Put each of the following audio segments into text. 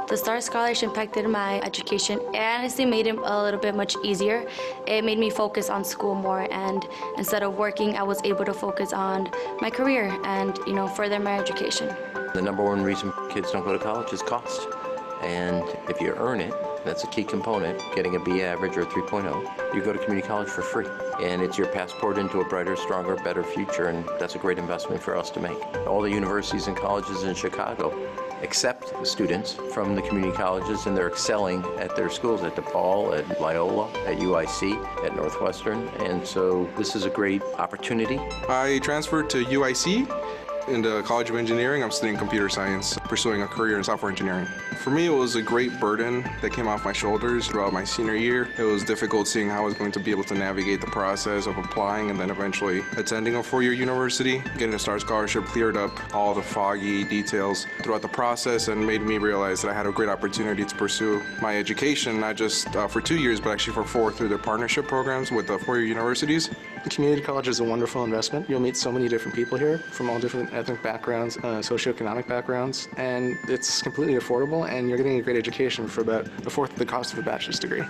The STAR Scholarship impacted my education. It honestly made it a little bit much easier. It made me focus on school more, and instead of working, I was able to focus on my career and, further my education. The number one reason kids don't go to college is cost. And if you earn it, that's a key component, getting a B average or 3.0, you go to community college for free. And it's your passport into a brighter, stronger, better future, and that's a great investment for us to make. All the universities and colleges in Chicago accept students from the community colleges, and they're excelling at their schools, at DePaul, at Loyola, at UIC, at Northwestern, and so this is a great opportunity. I transferred to UIC. In the College of Engineering, I'm studying computer science, pursuing a career in software engineering. For me, it was a great burden that came off my shoulders throughout my senior year. It was difficult seeing how I was going to be able to navigate the process of applying and then eventually attending a four-year university. Getting a STAR scholarship cleared up all the foggy details throughout the process and made me realize that I had a great opportunity to pursue my education, not just for 2 years, but actually for 4 through their partnership programs with the four-year universities. Community college is a wonderful investment. You'll meet so many different people here from all different ethnic backgrounds, socioeconomic backgrounds, and it's completely affordable, and you're getting a great education for about a fourth of the cost of a bachelor's degree.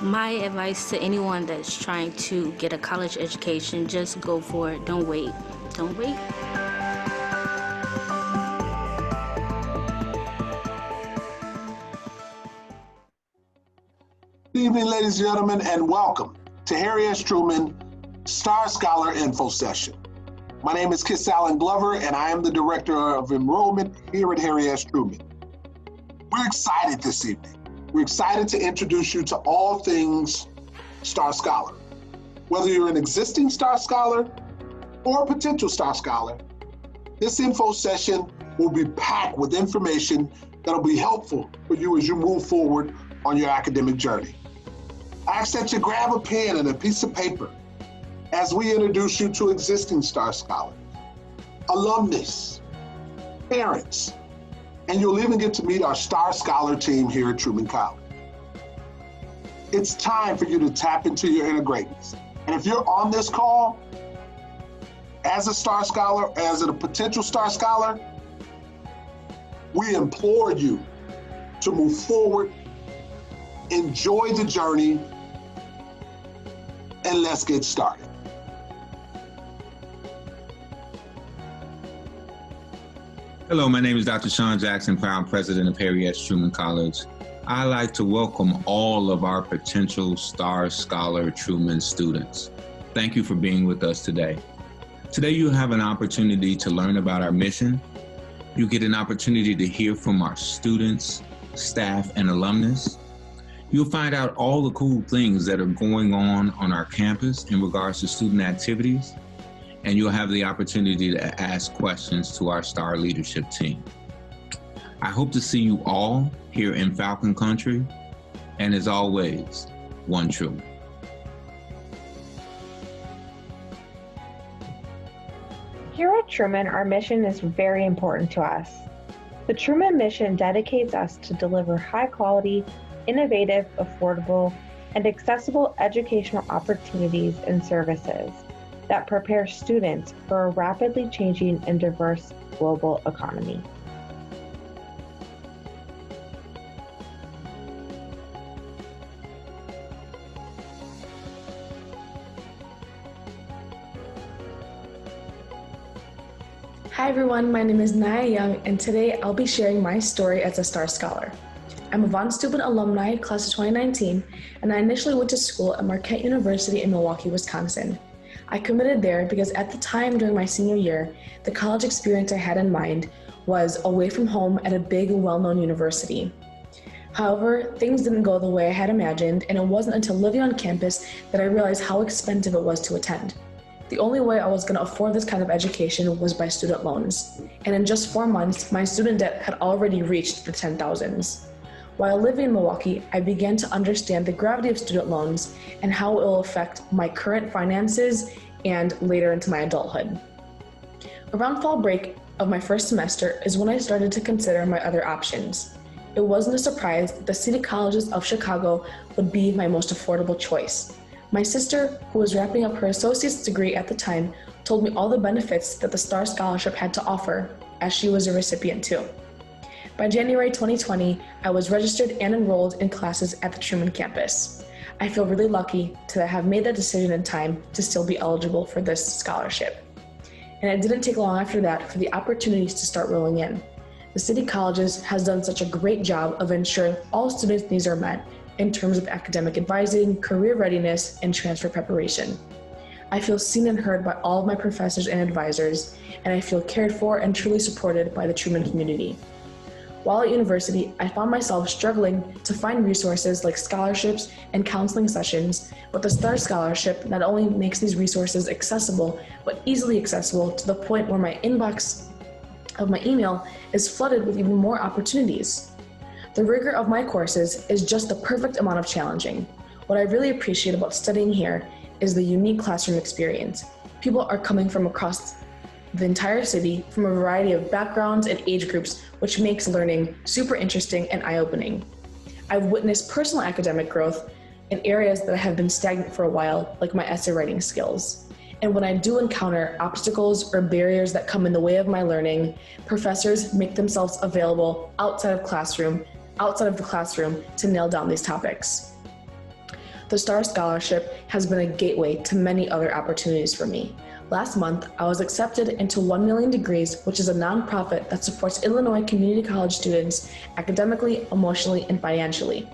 My advice to anyone that's trying to get a college education, just go for it. Don't wait. Don't wait. Good evening, ladies and gentlemen, and welcome to Harry S. Truman Star Scholar Info Session. My name is Kiss Allen Glover, and I am the Director of Enrollment here at Harry S. Truman. We're excited this evening. We're excited to introduce you to all things Star Scholar. Whether you're an existing Star Scholar or a potential Star Scholar, this info session will be packed with information that'll be helpful for you as you move forward on your academic journey. I ask that you grab a pen and a piece of paper as we introduce you to existing Star Scholars, alumnus, parents, and you'll even get to meet our Star Scholar team here at Truman College. It's time for you to tap into your inner greatness. And if you're on this call as a Star Scholar, as a potential Star Scholar, we implore you to move forward, enjoy the journey, and let's get started. Hello, my name is Dr. Sean Jackson, proud president of Harry S. Truman College. I'd like to welcome all of our potential Star Scholar Truman students. Thank you for being with us today. Today you have an opportunity to learn about our mission. You get an opportunity to hear from our students, staff, and alumnus. You'll find out all the cool things that are going on our campus in regards to student activities, and you'll have the opportunity to ask questions to our STAR leadership team. I hope to see you all here in Falcon Country, and as always, one Truman. Here at Truman, our mission is very important to us. The Truman mission dedicates us to deliver high-quality, innovative, affordable, and accessible educational opportunities and services that prepare students for a rapidly changing and diverse global economy. Hi everyone, my name is Naya Young, and today I'll be sharing my story as a Star Scholar. I'm a Von Steuben alumni, class of 2019, and I initially went to school at Marquette University in Milwaukee, Wisconsin. I committed there because at the time during my senior year, the college experience I had in mind was away from home at a big, well-known university. However, things didn't go the way I had imagined, and it wasn't until living on campus that I realized how expensive it was to attend. The only way I was going to afford this kind of education was by student loans, and in just 4 months, my student debt had already reached the 10,000s. While living in Milwaukee, I began to understand the gravity of student loans and how it will affect my current finances and later into my adulthood. Around fall break of my first semester is when I started to consider my other options. It wasn't a surprise that the City Colleges of Chicago would be my most affordable choice. My sister, who was wrapping up her associate's degree at the time, told me all the benefits that the STAR Scholarship had to offer, as she was a recipient too. By January 2020, I was registered and enrolled in classes at the Truman campus. I feel really lucky to have made that decision in time to still be eligible for this scholarship. And it didn't take long after that for the opportunities to start rolling in. The City Colleges has done such a great job of ensuring all students' needs are met in terms of academic advising, career readiness, and transfer preparation. I feel seen and heard by all of my professors and advisors, and I feel cared for and truly supported by the Truman community. While at university, I found myself struggling to find resources like scholarships and counseling sessions, but the STAR Scholarship not only makes these resources accessible, but easily accessible to the point where my inbox of my email is flooded with even more opportunities. The rigor of my courses is just the perfect amount of challenging. What I really appreciate about studying here is the unique classroom experience. People are coming from across the entire city from a variety of backgrounds and age groups, which makes learning super interesting and eye-opening. I've witnessed personal academic growth in areas that have been stagnant for a while, like my essay writing skills. And when I do encounter obstacles or barriers that come in the way of my learning, professors make themselves available outside of the classroom to nail down these topics. The STAR Scholarship has been a gateway to many other opportunities for me. Last month, I was accepted into 1 Million Degrees, which is a nonprofit that supports Illinois community college students academically, emotionally, and financially.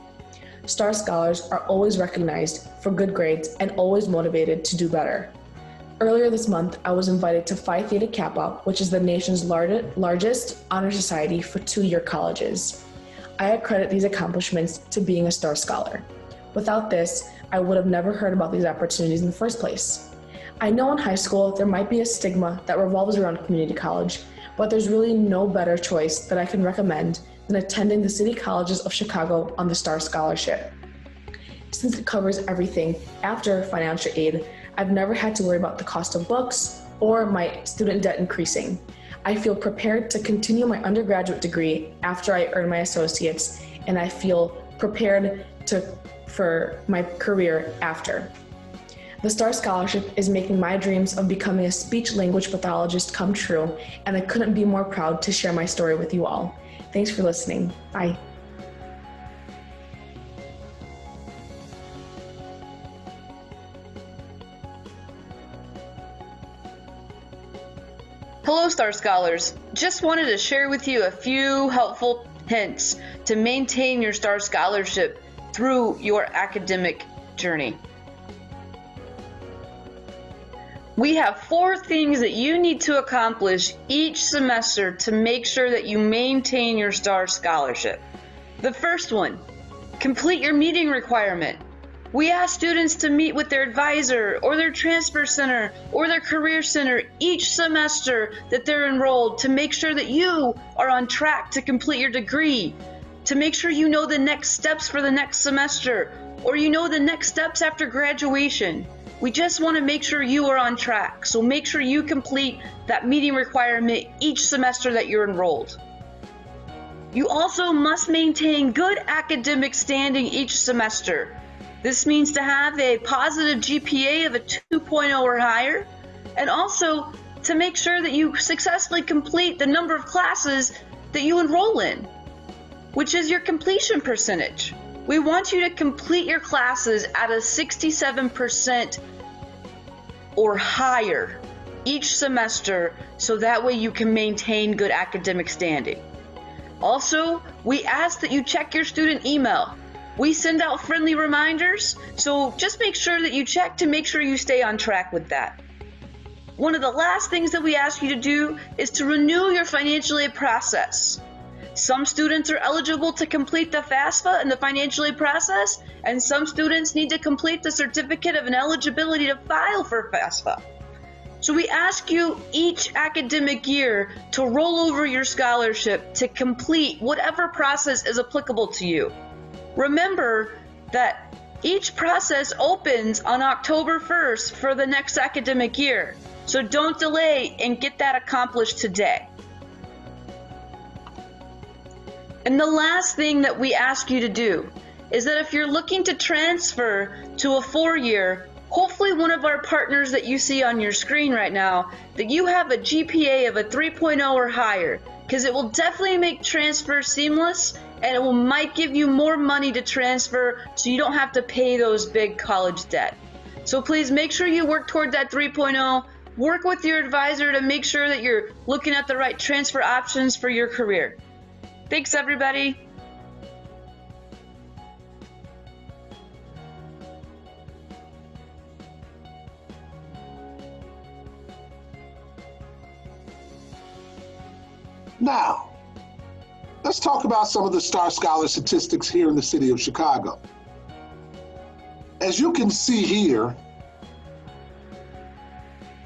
STAR scholars are always recognized for good grades and always motivated to do better. Earlier this month, I was invited to Phi Theta Kappa, which is the nation's largest honor society for two-year colleges. I accredit these accomplishments to being a STAR scholar. Without this, I would have never heard about these opportunities in the first place. I know in high school there might be a stigma that revolves around community college, but there's really no better choice that I can recommend than attending the City Colleges of Chicago on the STAR Scholarship. Since it covers everything after financial aid, I've never had to worry about the cost of books or my student debt increasing. I feel prepared to continue my undergraduate degree after I earn my associates, and I feel prepared for my career after. The STAR Scholarship is making my dreams of becoming a speech-language pathologist come true, and I couldn't be more proud to share my story with you all. Thanks for listening. Bye. Hello, STAR Scholars. Just wanted to share with you a few helpful hints to maintain your STAR Scholarship through your academic journey. We have 4 things that you need to accomplish each semester to make sure that you maintain your STAR Scholarship. The first one, complete your meeting requirement. We ask students to meet with their advisor or their transfer center or their career center each semester that they're enrolled to make sure that you are on track to complete your degree, to make sure you know the next steps for the next semester, or you know the next steps after graduation. We just want to make sure you are on track, so make sure you complete that meeting requirement each semester that you're enrolled. You also must maintain good academic standing each semester. This means to have a positive GPA of a 2.0 or higher, and also to make sure that you successfully complete the number of classes that you enroll in, which is your completion percentage. We want you to complete your classes at a 67% or higher each semester, so that way you can maintain good academic standing. Also, we ask that you check your student email. We send out friendly reminders, so just make sure that you check to make sure you stay on track with that. One of the last things that we ask you to do is to renew your financial aid process. Some students are eligible to complete the FAFSA and the financial aid process, and some students need to complete the certificate of ineligibility to file for FAFSA. So we ask you each academic year to roll over your scholarship to complete whatever process is applicable to you. Remember that each process opens on October 1st for the next academic year, so don't delay and get that accomplished today. And the last thing that we ask you to do is that if you're looking to transfer to a 4-year hopefully one of our partners that you see on your screen right now, that you have a GPA of a 3.0 or higher, because it will definitely make transfer seamless, and it might give you more money to transfer so you don't have to pay those big college debt. So please make sure you work toward that 3.0. Work with your advisor to make sure that you're looking at the right transfer options for your career. Thanks, everybody. Now, let's talk about some of the Star Scholar statistics here in the city of Chicago. As you can see here,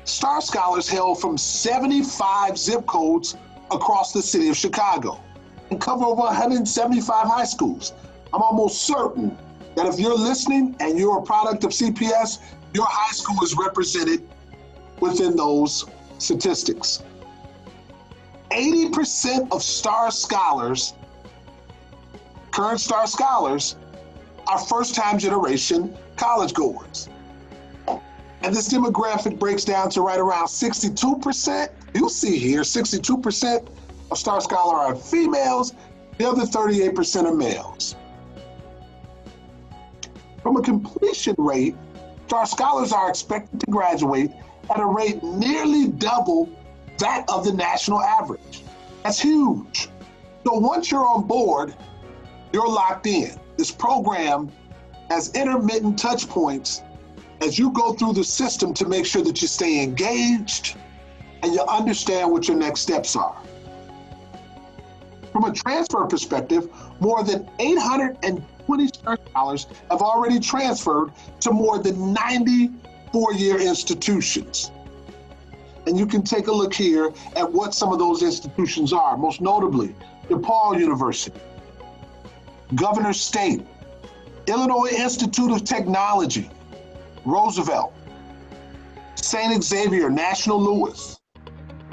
Star Scholars hail from 75 zip codes across the city of Chicago and cover over 175 high schools. I'm almost certain that if you're listening and you're a product of CPS, your high school is represented within those statistics. 80% of Star Scholars, current Star Scholars, are first-time generation college goers. And this demographic breaks down to right around 62%. You'll see here, 62% of Star Scholar are females, the other 38% are males. From a completion rate, Star Scholars are expected to graduate at a rate nearly double that of the national average. That's huge. So once you're on board, you're locked in. This program has intermittent touch points as you go through the system to make sure that you stay engaged and you understand what your next steps are. From a transfer perspective, more than 820 Star Scholars have already transferred to more than 90 four-year institutions. And you can take a look here at what some of those institutions are, most notably DePaul University, Governor State, Illinois Institute of Technology, Roosevelt, St. Xavier, National Louis.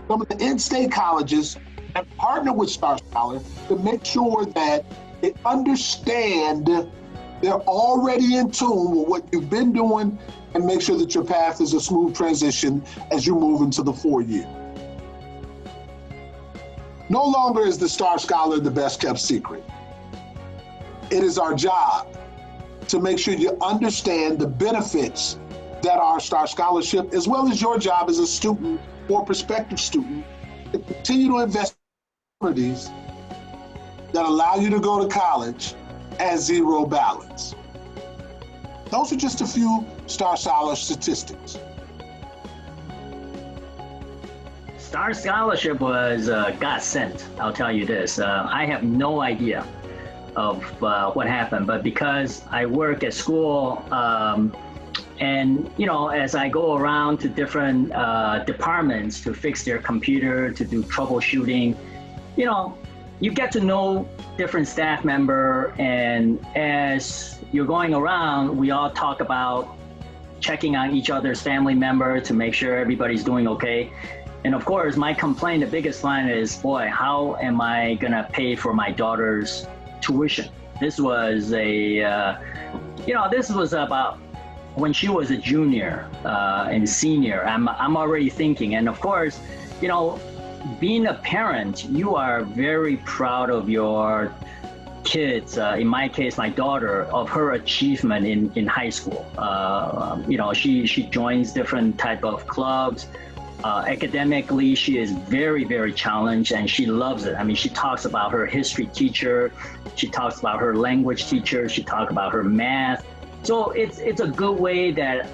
Some of the in-state colleges have partnered with Star Scholar to make sure that they understand they're already in tune with what you've been doing and make sure that your path is a smooth transition as you move into the 4-year. No longer is the Star Scholar the best kept secret. It is our job to make sure you understand the benefits that are Star Scholarship, as well as your job as a student or prospective student, to continue to invest in opportunities that allow you to go to college at zero balance. Those are just a few Star Scholar statistics. Star Scholarship was a godsend, I'll tell you this. I have no idea of what happened, but because I work at school, and you know, as I go around to different departments to fix their computer, to do troubleshooting, you know, you get to know different staff member, and as you're going around, we all talk about checking on each other's family member to make sure everybody's doing okay. And of course, my complaint, the biggest line is, boy, how am I gonna pay for my daughter's tuition? This was a, you know, this was about when she was a junior and senior. I'm already thinking, and of course, you know, being a parent, you are very proud of your kids, in my case, my daughter, of her achievement in high school. You know, she joins different type of clubs. Academically, she is very, very challenged, and she loves it. I mean, she talks about her history teacher, she talks about her language teacher, she talks about her math. So it's a good way that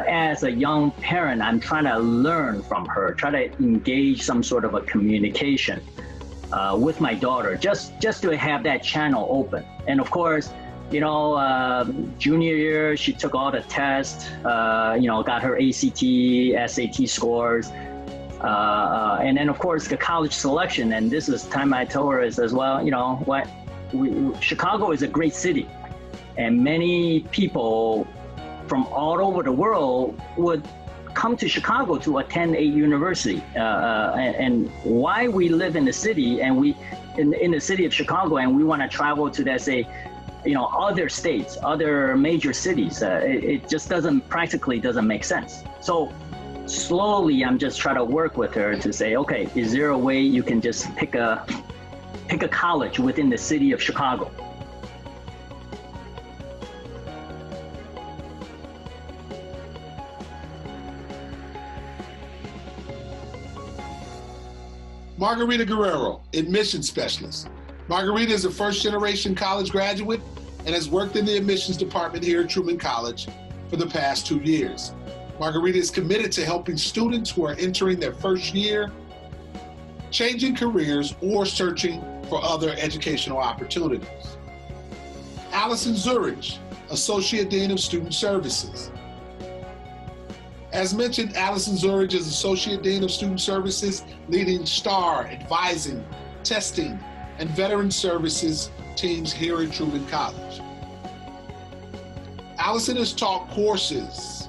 as a young parent, I'm trying to learn from her, try to engage some sort of a communication with my daughter, just to have that channel open. And of course, you know, junior year, she took all the tests, you know, got her ACT, SAT scores. And then of course the college selection, and this is time I told her is as well, you know, what, Chicago is a great city. And many people from all over the world would come to Chicago to attend a university. And why we live in the city, and in the city of Chicago, and we want to travel to, let's say, other states, other major cities. It just practically doesn't make sense. So slowly, I'm just trying to work with her to say, okay, is there a way you can just pick a college within the city of Chicago? Margarita Guerrero, admissions specialist. Margarita is a first-generation college graduate and has worked in the admissions department here at Truman College for the past 2 years. Margarita is committed to helping students who are entering their first year, changing careers, or searching for other educational opportunities. Allison Zurich, Associate Dean of Student Services. As mentioned, Allison Zurich is Associate Dean of Student Services, leading STAR, advising, testing, and veteran services teams here at Truman College. Allison has taught courses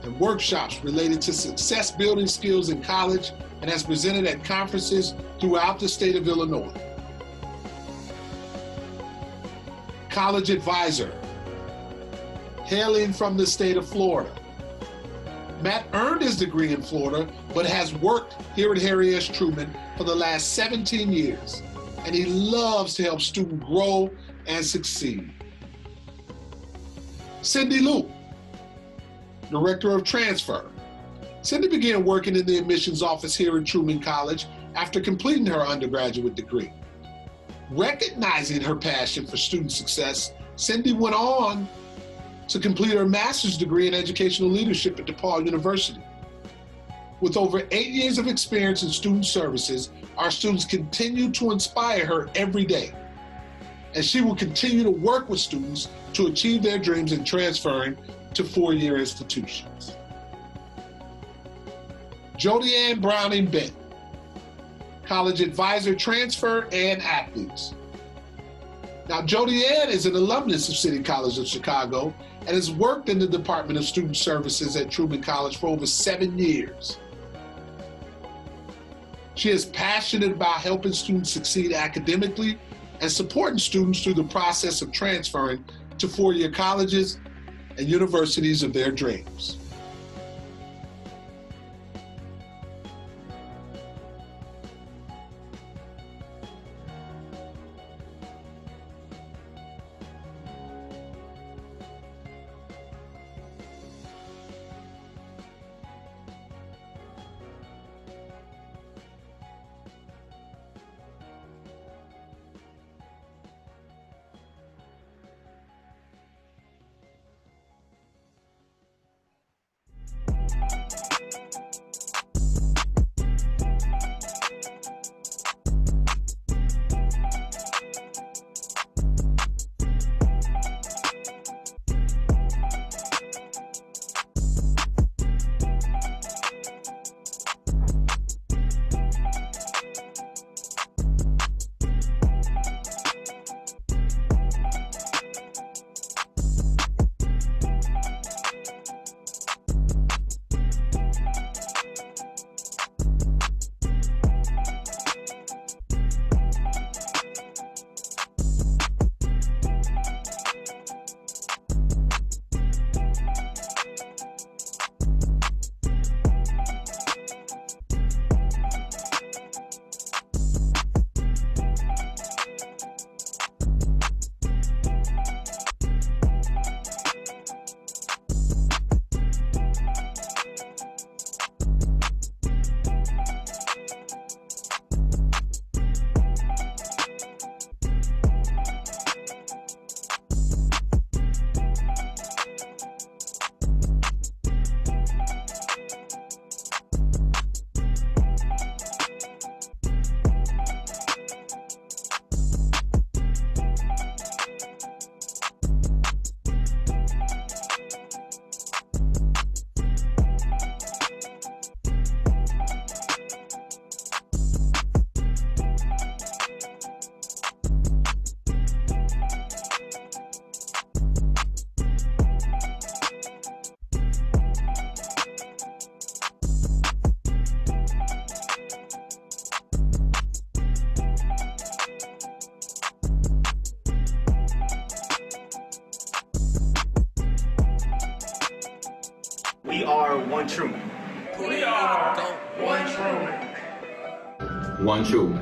and workshops related to success building skills in college and has presented at conferences throughout the state of Illinois. College advisor, hailing from the state of Florida. Matt earned his degree in Florida, but has worked here at Harry S. Truman for the last 17 years, and he loves to help students grow and succeed. Cindy Luke, Director of Transfer. Cindy began working in the admissions office here at Truman College after completing her undergraduate degree. Recognizing her passion for student success, Cindy went on to complete her master's degree in educational leadership at DePaul University. With over 8 years of experience in student services, our students continue to inspire her every day. And she will continue to work with students to achieve their dreams in transferring to four-year institutions. Jody Ann Browning Bent, College Advisor Transfer and Athletes. Now, Jody Ann is an alumnus of City College of Chicago and has worked in the Department of Student Services at Truman College for over 7 years. She is passionate about helping students succeed academically and supporting students through the process of transferring to four-year colleges and universities of their dreams. Truman. We are one Truman. One Truman.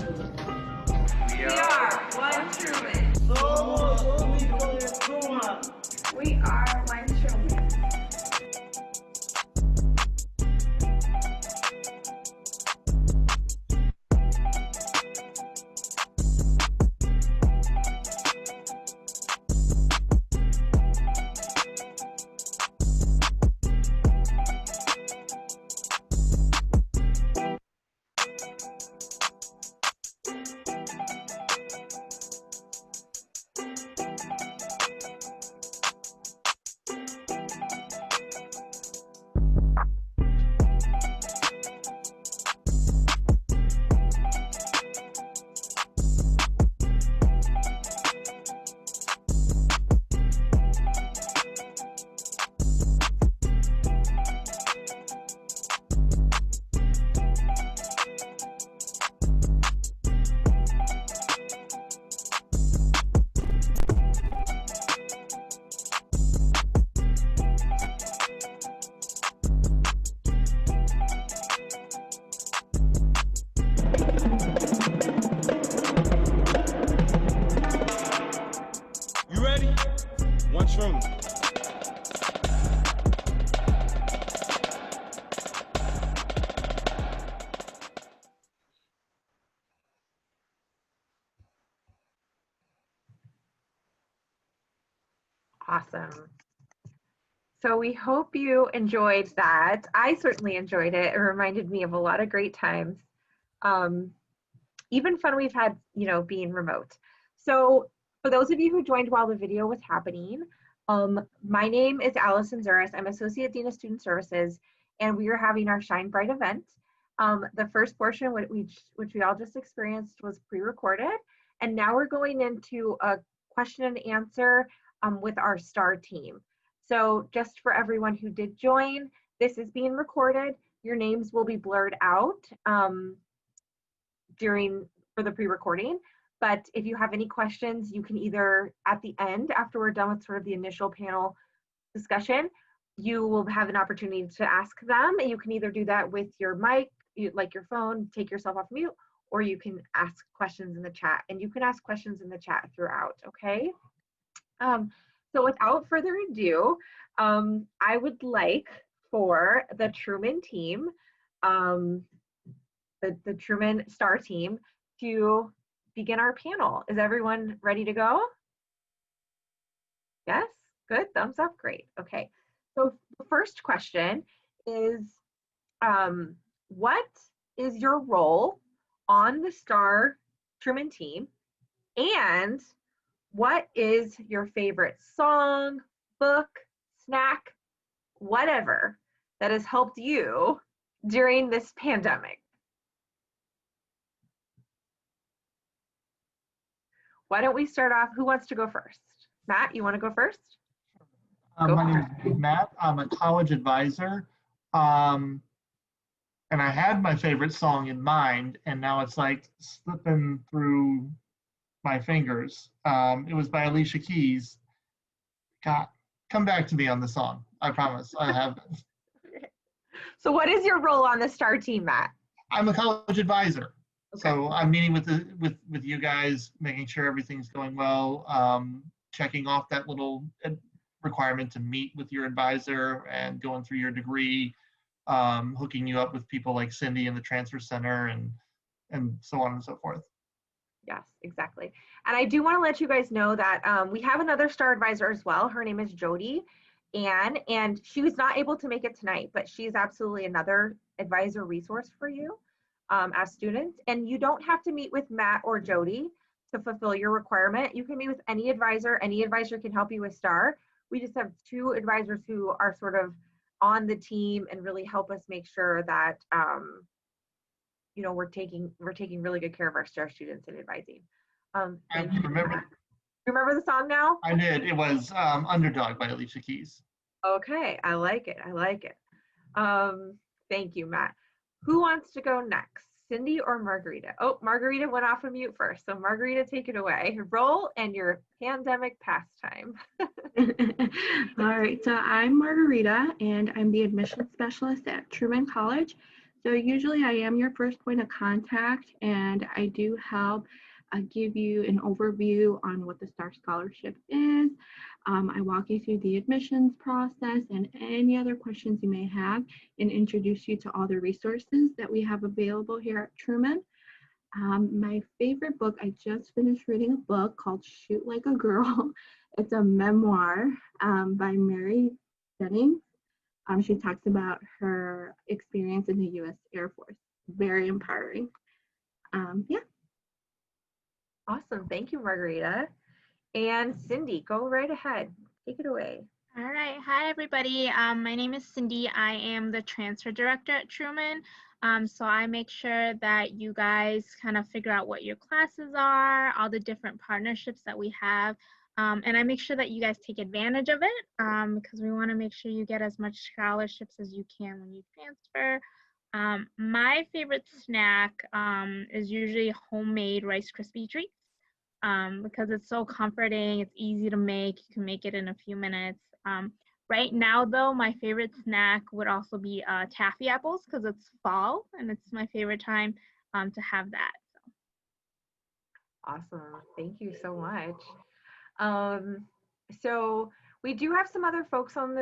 We are one Truman. We are one Truman. You ready? One Truman. Awesome. So we hope you enjoyed that. I certainly enjoyed it. It reminded me of a lot of great times. Even fun we've had, being remote. So for those of you who joined while the video was happening, my name is Allison Zuris. I'm Associate Dean of Student Services, and we are having our Shine Bright event. The first portion, which we all just experienced, was pre-recorded, and now we're going into a question and answer with our STAR team. So just for everyone who did join, this is being recorded. Your names will be blurred out for the pre-recording. But if you have any questions, you can either at the end, after we're done with sort of the initial panel discussion, you will have an opportunity to ask them. And you can either do that with your mic, like your phone, take yourself off mute, or you can ask questions in the chat. And you can ask questions in the chat throughout, okay? So without further ado, I would like for the Truman team, the Truman STAR team, to begin our panel. Is everyone ready to go? Yes? Good, thumbs up, great. Okay, so the first question is, what is your role on the STAR Truman team? And what is your favorite song, book, snack, whatever that has helped you during this pandemic? Why don't we start off? Who wants to go first? Matt, you want to go first? My name is Matt. I'm a college advisor. And I had my favorite song in mind, and now it's like slipping through my fingers. It was by Alicia Keys. God, come back to me on the song. I promise. I have. So what is your role on the STAR team, Matt? I'm a college advisor. Okay. So I'm meeting with you guys, making sure everything's going well, checking off that little requirement to meet with your advisor and going through your degree, hooking you up with people like Cindy in the transfer center and so on and so forth. Yes, exactly. And I do want to let you guys know that we have another STAR advisor as well. Her name is Jody Ann, and she was not able to make it tonight, but she's absolutely another advisor resource for you as students. And you don't have to meet with Matt or Jody to fulfill your requirement. You can meet with any advisor. Any advisor can help you with STAR. We just have two advisors who are sort of on the team and really help us make sure that we're taking really good care of our STAR students and advising. I remember the song now? I did. It was Underdog by Alicia Keys. Okay, I like it. Thank you, Matt. Who wants to go next? Cindy or Margarita? Oh, Margarita went off of mute first. So Margarita, take it away. Role and your pandemic pastime. All right, so I'm Margarita and I'm the admissions specialist at Truman College. So usually I am your first point of contact and I do help give you an overview on what the STAR Scholarship is. I walk you through the admissions process and any other questions you may have and introduce you to all the resources that we have available here at Truman. My favorite book, I just finished reading a book called Shoot Like a Girl. It's a memoir by Mary Jennings. She talks about her experience in the U.S. Air Force. Very empowering. Yeah. Awesome. Thank you, Margarita. And Cindy, go right ahead. Take it away. All right. Hi, everybody. My name is Cindy. I am the transfer director at Truman. So I make sure that you guys kind of figure out what your classes are, all the different partnerships that we have. And I make sure that you guys take advantage of it because we want to make sure you get as much scholarships as you can when you transfer. My favorite snack is usually homemade Rice Krispie treats. Because it's so comforting, it's easy to make, you can make it in a few minutes. Right now though, my favorite snack would also be taffy apples because it's fall and it's my favorite time to have that. Awesome, thank you so much. So we do have some other folks from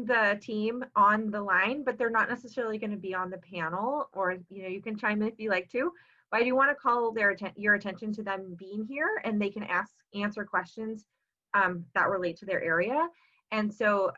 the team on the line, but they're not necessarily going to be on the panel, or you can chime in if you like to. But I do want to call your attention to them being here, and they can answer questions that relate to their area. And so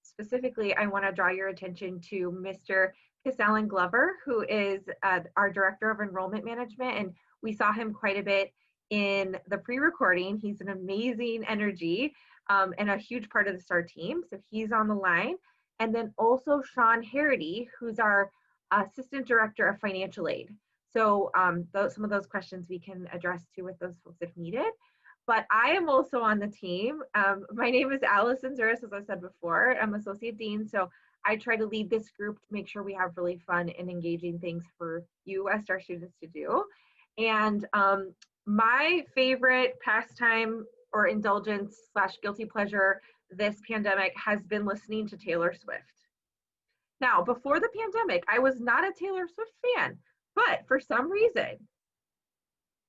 specifically, I want to draw your attention to Mr. Kiss-Allen Glover, who is our Director of Enrollment Management, and we saw him quite a bit in the pre-recording. He's an amazing energy and a huge part of the STAR team, so he's on the line. And then also Sean Harity, who's our Assistant Director of Financial Aid. So some of those questions we can address too with those folks if needed. But I am also on the team. My name is Allison Zuris, as I said before. I'm Associate Dean, so I try to lead this group to make sure we have really fun and engaging things for you as STAR students to do. And my favorite pastime or indulgence / guilty pleasure this pandemic has been listening to Taylor Swift. Now, before the pandemic, I was not a Taylor Swift fan. But for some reason,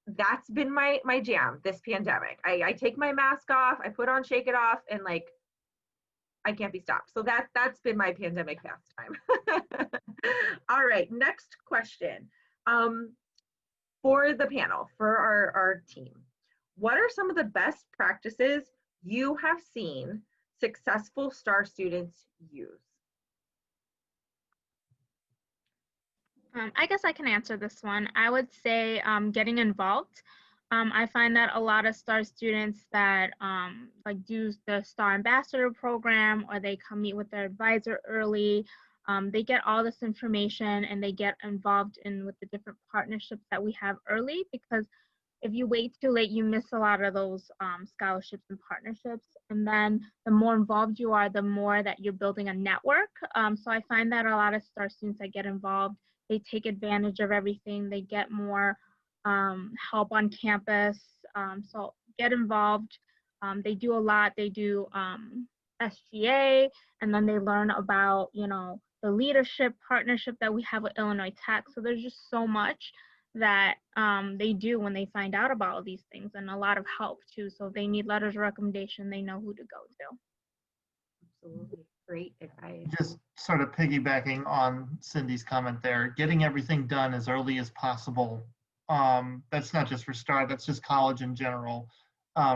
that's been my jam this pandemic. I take my mask off, I put on Shake It Off, and like, I can't be stopped. So that's been my pandemic pastime. All right, next question. For the panel, for our team, what are some of the best practices you have seen successful STAR students use? I guess I can answer this one. I would say getting involved. I find that a lot of STAR students that like do the STAR Ambassador program, or they come meet with their advisor early, they get all this information and they get involved with the different partnerships that we have early, because if you wait too late, you miss a lot of those scholarships and partnerships. And then the more involved you are, the more that you're building a network. So I find that a lot of STAR students that get involved, they take advantage of everything. They get more help on campus. So get involved. They do a lot. They do SGA, and then they learn about, the leadership partnership that we have with Illinois Tech. So there's just so much that they do when they find out about all these things, and a lot of help too. So if they need letters of recommendation, they know who to go to. Absolutely. Great advice. Just sort of piggybacking on Cindy's comment there, getting everything done as early as possible. That's not just for STAR, that's just college in general,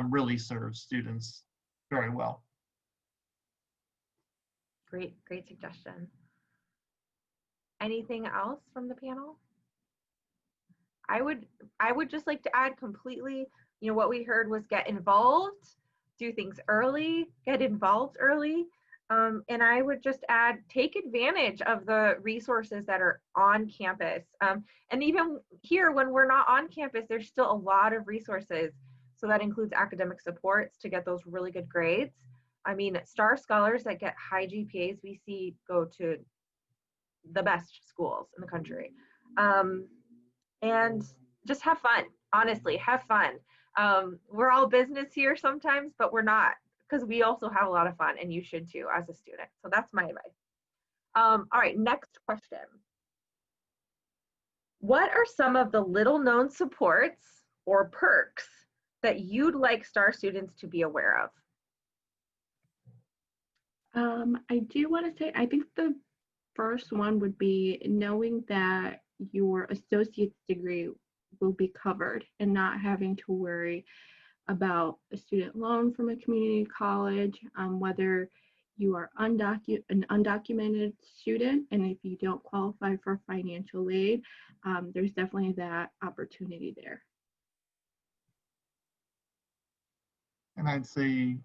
really serves students very well. Great suggestion. Anything else from the panel? I would just like to add completely, what we heard was get involved, do things early, get involved early. And I would just add, take advantage of the resources that are on campus. And even here, when we're not on campus, there's still a lot of resources. So that includes academic supports to get those really good grades. I mean, STAR scholars that get high GPAs, we see go to the best schools in the country. And just have fun. Honestly, have fun. We're all business here sometimes, but we're not, because we also have a lot of fun, and you should too as a student. So that's my advice. All right, next question. What are some of the little known supports or perks that you'd like STAR students to be aware of? I do want to say, I think the first one would be knowing that your associate's degree will be covered and not having to worry about a student loan from a community college, whether you are an undocumented student, and if you don't qualify for financial aid, there's definitely that opportunity there. And I'd say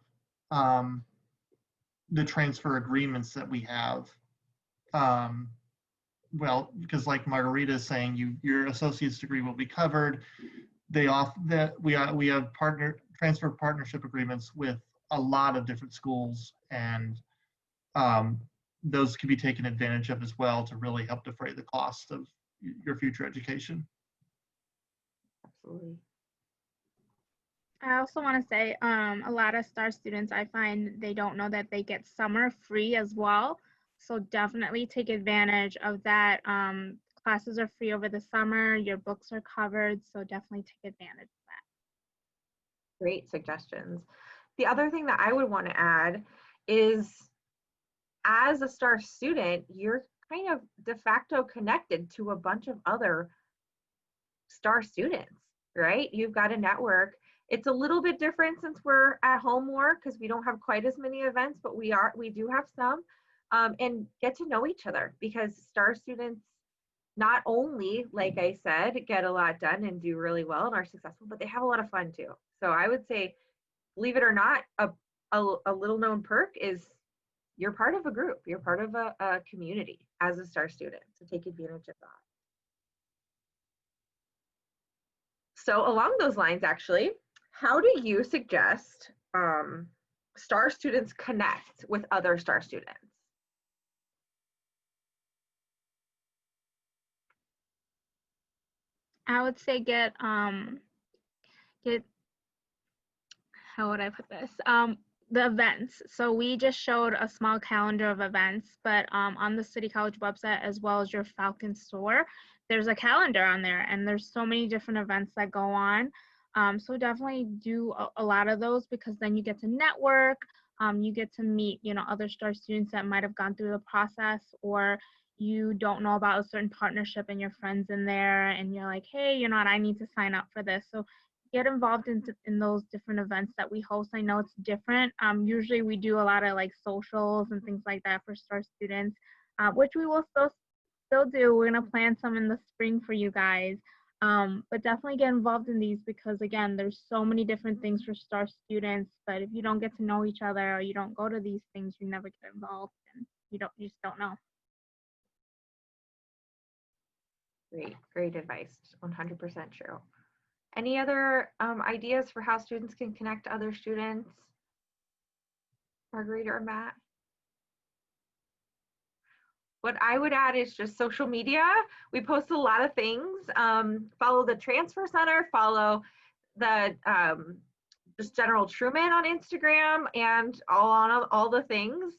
the transfer agreements that we have, well, because like Margarita is saying, your associate's degree will be covered. We have transfer partnership agreements with a lot of different schools, and those can be taken advantage of as well to really help defray the cost of your future education. Absolutely. I also want to say a lot of STAR students, I find they don't know that they get summer free as well. So definitely take advantage of that. Classes are free over the summer. Your books are covered. So definitely take advantage of that. Great suggestions. The other thing that I would want to add is, as a STAR student, you're kind of de facto connected to a bunch of other STAR students, right? You've got a network. It's a little bit different since we're at home more, because we don't have quite as many events, but we do have some, and get to know each other, because STAR students not only, like I said, get a lot done and do really well and are successful, but they have a lot of fun too. So I would say, believe it or not, a little known perk is you're part of a group, you're part of a community as a STAR student, so take advantage of that. So along those lines, actually, how do you suggest STAR students connect with other STAR students? I would say get how would I put this? The events. So we just showed a small calendar of events, but on the City College website, as well as your Falcon store, there's a calendar on there, and there's so many different events that go on. So definitely do a lot of those, because then you get to network, you get to meet, other STAR students that might have gone through the process, or you don't know about a certain partnership and your friends in there, and you're like, hey, you know what, I need to sign up for this. So get involved in those different events that we host. I know it's different. Usually we do a lot of like socials and things like that for STAR students, which we will still do. We're gonna plan some in the spring for you guys. But definitely get involved in these, because again, there's so many different things for STAR students, but if you don't get to know each other, or you don't go to these things, you never get involved, and you just don't know. Great advice. 100% true. Any other ideas for how students can connect to other students? Margarita or Matt? What I would add is just social media. We post a lot of things. Follow the Transfer Center, follow the just general Truman on Instagram, and all the things,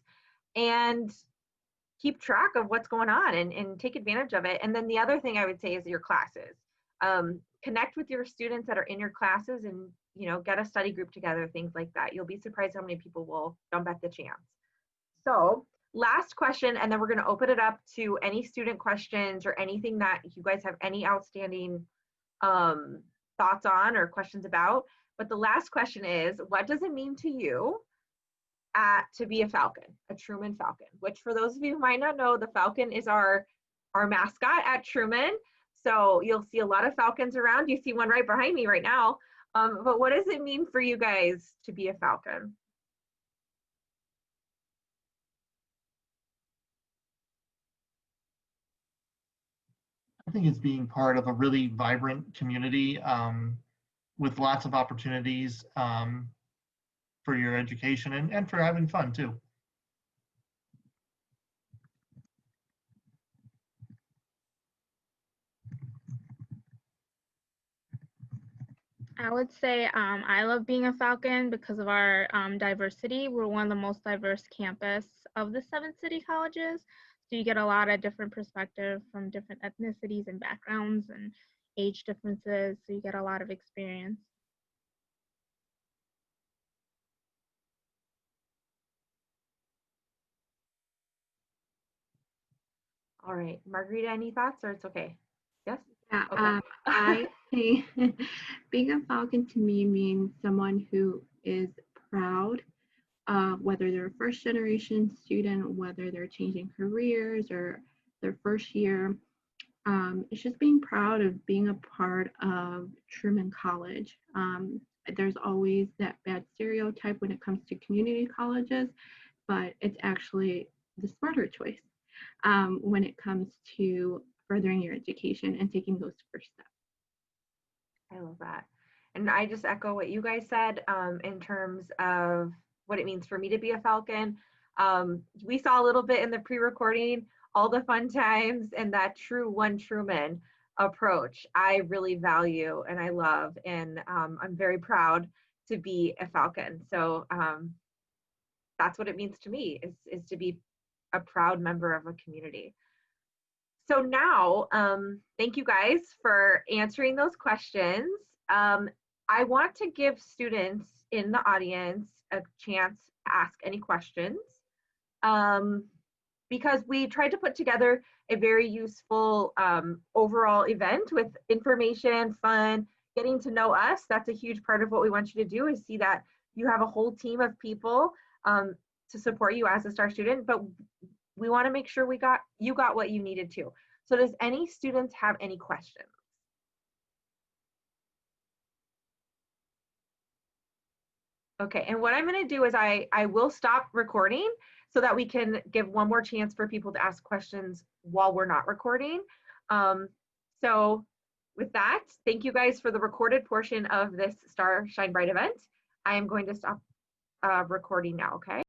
and keep track of what's going on and take advantage of it. And then the other thing I would say is your classes. Connect with your students that are in your classes, and get a study group together, things like that. You'll be surprised how many people will jump at the chance. So last question, and then we're going to open it up to any student questions or anything that you guys have any outstanding thoughts on or questions about. But the last question is, what does it mean to you to be a Falcon, a Truman Falcon? Which, for those of you who might not know, the Falcon is our mascot at Truman. So you'll see a lot of Falcons around. You see one right behind me right now. But what does it mean for you guys to be a Falcon? I think it's being part of a really vibrant community with lots of opportunities for your education and for having fun too. I would say I love being a Falcon because of our diversity. We're one of the most diverse campus of the 7 city colleges. So you get a lot of different perspective from different ethnicities and backgrounds and age differences. So you get a lot of experience. All right, Margarita, any thoughts or it's okay? Yes? Yeah, Okay. I think being a Falcon to me means someone who is proud, whether they're a first generation student, whether they're changing careers or their first year. It's just being proud of being a part of Truman College. There's always that bad stereotype when it comes to community colleges, but it's actually the smarter choice when it comes to furthering your education and taking those first steps. I love that. And I just echo what you guys said in terms of what it means for me to be a Falcon. We saw a little bit in the pre-recording, all the fun times and that true one Truman approach. I really value and I love, and I'm very proud to be a Falcon. So that's what it means to me is to be a proud member of a community. So now, thank you guys for answering those questions. I want to give students in the audience a chance to ask any questions because we tried to put together a very useful overall event with information, fun, getting to know us. That's a huge part of what we want you to do is see that you have a whole team of people to support you as a STAR student, but we want to make sure you got what you needed to. So does any students have any questions? Okay, and what I'm going to do is I will stop recording so that we can give one more chance for people to ask questions while we're not recording. So with that, thank you guys for the recorded portion of this Star Shine Bright event. I am going to stop recording now, okay?